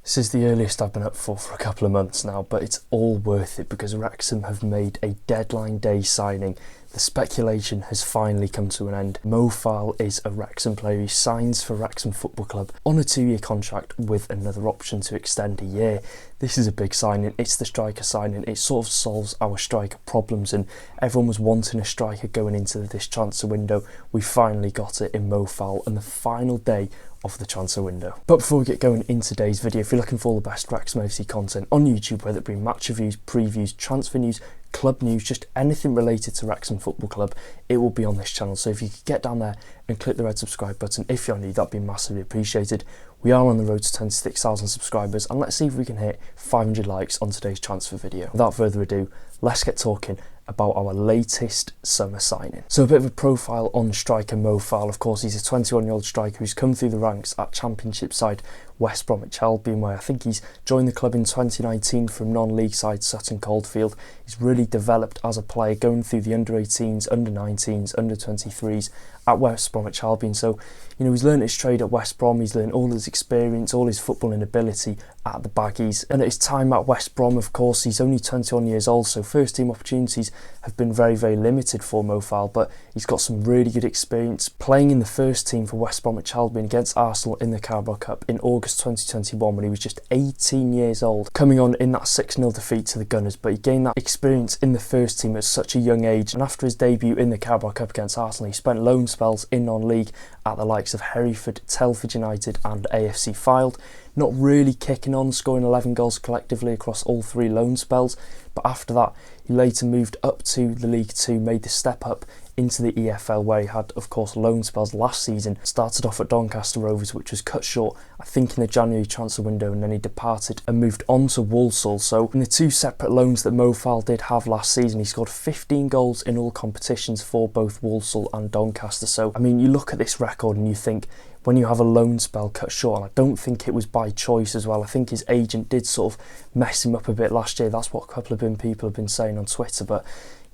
This is the earliest I've been up for a couple of months now, but it's all worth it because Wrexham have made a deadline day signing. The speculation has finally come to an end. Mo Faal is a Wrexham player. He signs for Wrexham Football Club on a 2-year contract with another option to extend a year. This is a big signing. It's the striker signing. It sort of solves our striker problems, and everyone was wanting a striker going into this transfer window. We finally got it in Mo Faal on the final day of the transfer window. But before we get going in today's video, if you're looking for all the best Wrexham AFC content on YouTube, whether it be match reviews, previews, transfer news, club news, just anything related to Wrexham Football Club, it will be on this channel. So if you could get down there and click the red subscribe button if you're new, that'd be massively appreciated. We are on the road to 26,000 subscribers, and let's see if we can hit 500 likes on today's transfer video. Without further ado, let's get talking about our latest summer signing. So a bit of a profile on striker Mo Faal. Of course, he's a 21-year-old striker who's come through the ranks at Championship side West Brom Albion, where I think he's joined the club in 2019 from non-league side Sutton Coldfield. He's really developed as a player, going through the under-18s, under-19s, under-23s at West Brom Albion. So, you know, he's learned his trade at West Brom. He's learned all his experience, all his footballing ability at the Baggies. And at his time at West Brom, of course, he's only 21 years old, so first team opportunities have been very, very limited for Mo Faal, but he's got some really good experience playing in the first team for West Brom Albion against Arsenal in the Carabao Cup in August 2021 when he was just 18 years old, coming on in that 6-0 defeat to the Gunners. But he gained that experience in the first team at such a young age, and after his debut in the Carabao Cup against Arsenal, he spent loan spells in non-league at the likes of Hereford, Telford United and AFC Fylde, not really kicking on, scoring 11 goals collectively across all 3 loan spells. But after that, he later moved up to the League 2, made the step up into the EFL, where he had, of course, loan spells last season. Started off at Doncaster Rovers, which was cut short, I think, in the January transfer window, and then he departed and moved on to Walsall. So in the 2 separate loans that Mo Faal did have last season, he scored 15 goals in all competitions for both Walsall and Doncaster. So, I mean, you look at this record and you think, when you have a loan spell cut short, and I don't think it was by choice as well. I think his agent did sort of mess him up a bit last year. That's what a couple of people have been saying on Twitter. But,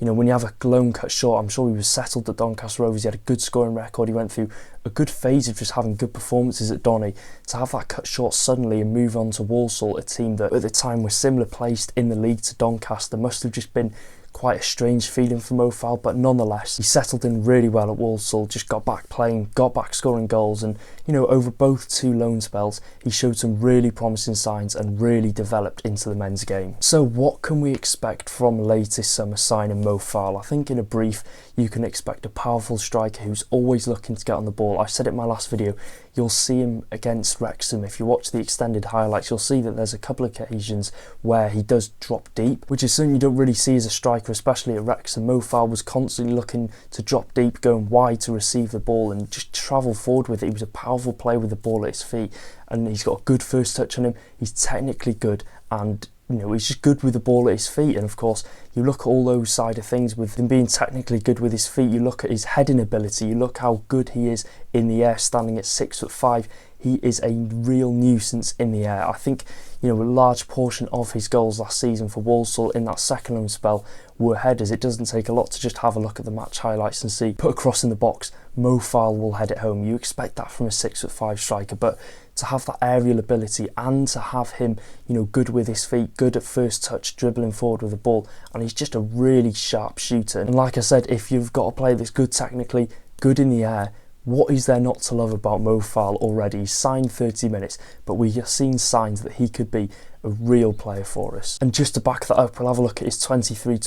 you know, when you have a loan cut short, I'm sure he was settled at Doncaster Rovers. He had a good scoring record. He went through a good phase of just having good performances at Donny. To have that cut short suddenly and move on to Walsall, a team that at the time was similar placed in the league to Doncaster, must have just been quite a strange feeling for Mo Faal. But nonetheless, he settled in really well at Walsall, just got back playing, got back scoring goals, and, you know, over both 2 loan spells, he showed some really promising signs and really developed into the men's game. So what can we expect from latest summer signing Mo Faal? I think in a brief, you can expect a powerful striker who's always looking to get on the ball. I said it in my last video, you'll see him against Wrexham. If you watch the extended highlights, you'll see that there's a couple of occasions where he does drop deep, which is something you don't really see as a striker, especially at Wrexham. Mo Faal was constantly looking to drop deep, going wide to receive the ball and just travel forward with it. He was a powerful player with the ball at his feet, and he's got a good first touch on him. He's technically good, and, you know, he's just good with the ball at his feet. And of course, you look at all those side of things with him being technically good with his feet. You look at his heading ability, you look how good he is in the air, standing at 6'5". He is a real nuisance in the air. I think, you know, a large portion of his goals last season for Walsall in that second loan spell were headers. It doesn't take a lot to just have a look at the match highlights and see, put a cross in the box, Mo Faal will head it home. You expect that from a 6'5" striker, but to have that aerial ability and to have him, you know, good with his feet, good at first touch, dribbling forward with the ball, and he's just a really sharp shooter. And like I said, if you've got a player that's good technically, good in the air, what is there not to love about Mo Faal already? He's signed 30 minutes, but we have seen signs that he could be a real player for us. And just to back that up, we'll have a look at his 23-24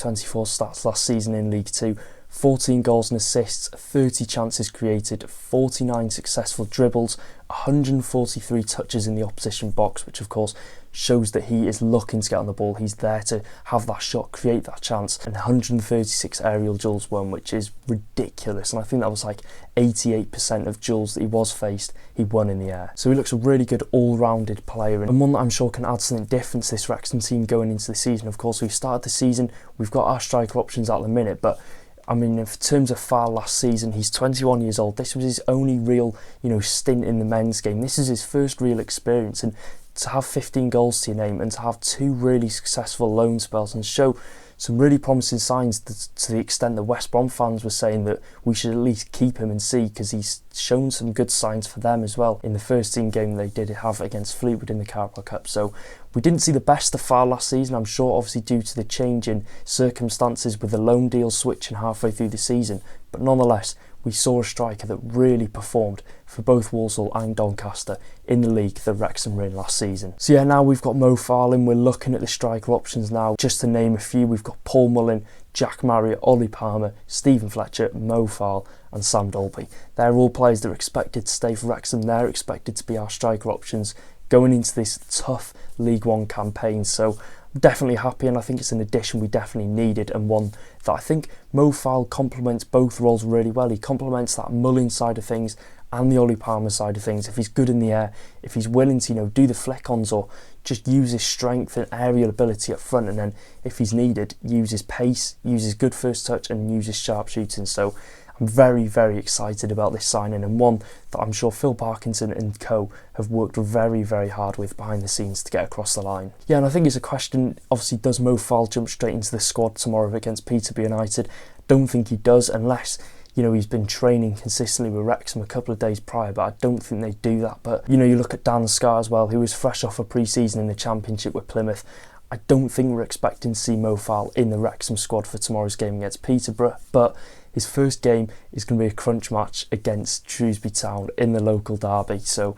stats last season in League 2. 14 goals and assists, 30 chances created, 49 successful dribbles, 143 touches in the opposition box, which of course shows that he is looking to get on the ball. He's there to have that shot, create that chance, and 136 aerial duels won, which is ridiculous. And I think that was like 88% of duels that he was faced, he won in the air. So he looks a really good all-rounded player, and one that I'm sure can add something different to this Wrexham team going into the season. Of course, we've started the season, we've got our striker options at the minute, but I mean, in terms of Faal last season, he's 21 years old. This was his only real, you know, stint in the men's game. This is his first real experience, and to have 15 goals to your name and to have 2 really successful loan spells and show some really promising signs to the extent that West Brom fans were saying that we should at least keep him and see, because he's shown some good signs for them as well in the first team game they did have against Fleetwood in the Carabao Cup. So we didn't see the best of Faal last season, I'm sure, obviously due to the change in circumstances with the loan deal switching halfway through the season, but nonetheless we saw a striker that really performed for both Walsall and Doncaster in the league that Wrexham were in last season. So yeah, now we've got Mo Faal in, we're looking at the striker options now. Just to name a few, we've got Paul Mullin, Jack Marriott, Ollie Palmer, Stephen Fletcher, Mo Faal and Sam Dolby. They're all players that are expected to stay for Wrexham. They're expected to be our striker options going into this tough League One campaign. So definitely happy, and I think it's an addition we definitely needed, and one that I think Mo Faal complements both roles really well. He complements that Mullin side of things and the Ollie Palmer side of things. If he's good in the air, if he's willing to, do the flick-ons or just use his strength and aerial ability up front, and then if he's needed, use his pace, use his good first touch and use his sharp shooting. So I'm very, very excited about this signing, and one that I'm sure Phil Parkinson and co have worked very, very hard with behind the scenes to get across the line. Yeah, and I think it's a question, obviously, does Mo Faal jump straight into the squad tomorrow against Peterborough United? Don't think he does, unless he's been training consistently with Wrexham a couple of days prior, but I don't think they do that. But you look at Dan Scarr as well, who was fresh off a pre-season in the Championship with Plymouth. I don't think we're expecting to see Mo Faal in the Wrexham squad for tomorrow's game against Peterborough, but his first game is going to be a crunch match against Shrewsbury Town in the local derby. So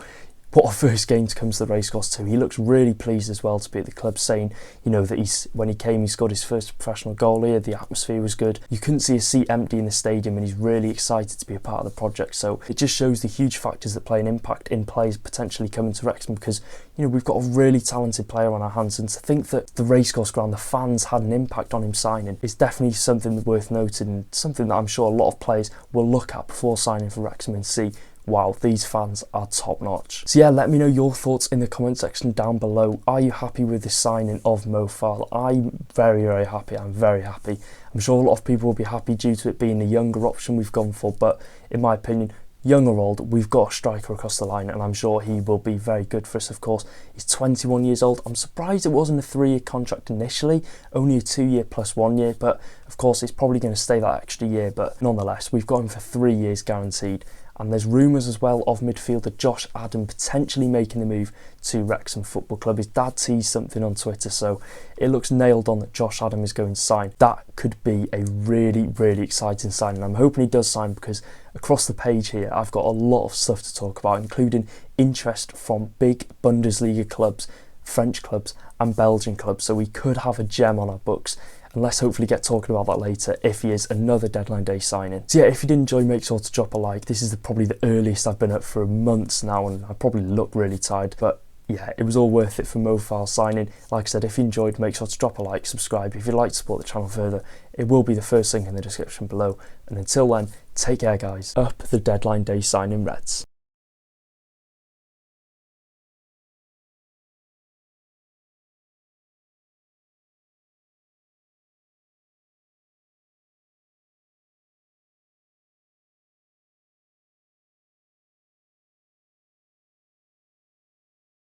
what a first game to come to the racecourse too. He looks really pleased as well to be at the club, saying, that when he came, he scored his first professional goal here. The atmosphere was good. You couldn't see a seat empty in the stadium, and he's really excited to be a part of the project. So it just shows the huge factors that play an impact in players potentially coming to Wrexham, because we've got a really talented player on our hands, and to think that the racecourse ground, the fans had an impact on him signing, is definitely something worth noting, and something that I'm sure a lot of players will look at before signing for Wrexham and see, wow, these fans are top notch. So yeah, let me know your thoughts in the comment section down below. Are you happy with the signing of Mo Faal? I'm very, very happy. I'm very happy. I'm sure a lot of people will be happy due to it being the younger option we've gone for, but in my opinion, young or old, we've got a striker across the line, and I'm sure he will be very good for us. Of course, he's 21 years old. I'm surprised it wasn't a 3-year contract initially, only a 2-year plus 1 year, but of course it's probably going to stay that extra year. But nonetheless, we've got him for 3 years guaranteed. And there's rumours as well of midfielder Josh Adam potentially making the move to Wrexham Football Club. His dad teased something on Twitter, so it looks nailed on that Josh Adam is going to sign. That could be a really, really exciting signing. I'm hoping he does sign, because across the page here I've got a lot of stuff to talk about, including interest from big Bundesliga clubs, French clubs and Belgian clubs. So we could have a gem on our books. And let's hopefully get talking about that later if he is another deadline day signing. So yeah, if you did enjoy, make sure to drop a like. This is probably the earliest I've been up for months now, and I probably look really tired, but yeah, it was all worth it for Mo Faal signing. Like I said, if you enjoyed, make sure to drop a like, subscribe. If you'd like to support the channel further, it will be the first link in the description below. And until then, take care guys. Up the deadline day signing Reds.